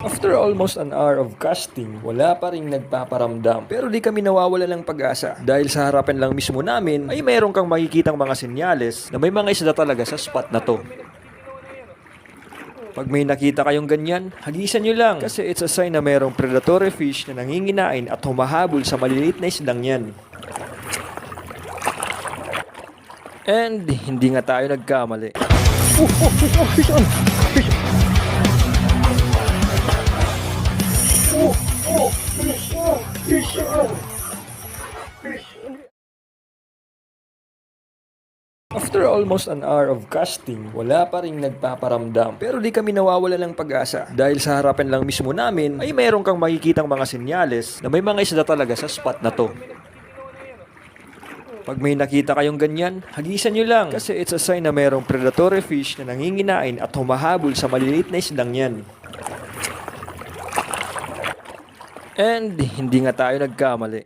After almost an hour of casting, wala pa rin nagpaparamdam. Pero di kami nawawala ng pag-asa dahil sa harapan lang mismo namin ay mayroon kang makikitang mga senyales na may mga isda talaga sa spot na to. Pag may nakita kayong ganyan, hagisan nyo lang kasi it's a sign na mayroong predatory fish na nanginginain at humahabol sa maliliit na isdang yan. And hindi nga tayo nagkamali. After almost an hour of casting, wala pa rin nagpaparamdam. Pero di kami nawawala ng pag-asa dahil sa harapan lang mismo namin ay mayroon kang makikitang mga senyales na may mga isda talaga sa spot na to. Pag may nakita kayong ganyan, hagisan nyo lang kasi it's a sign na mayroong predatory fish na nanginginain at humahabol sa maliliit na isdang yan. And hindi nga tayo nagkamali.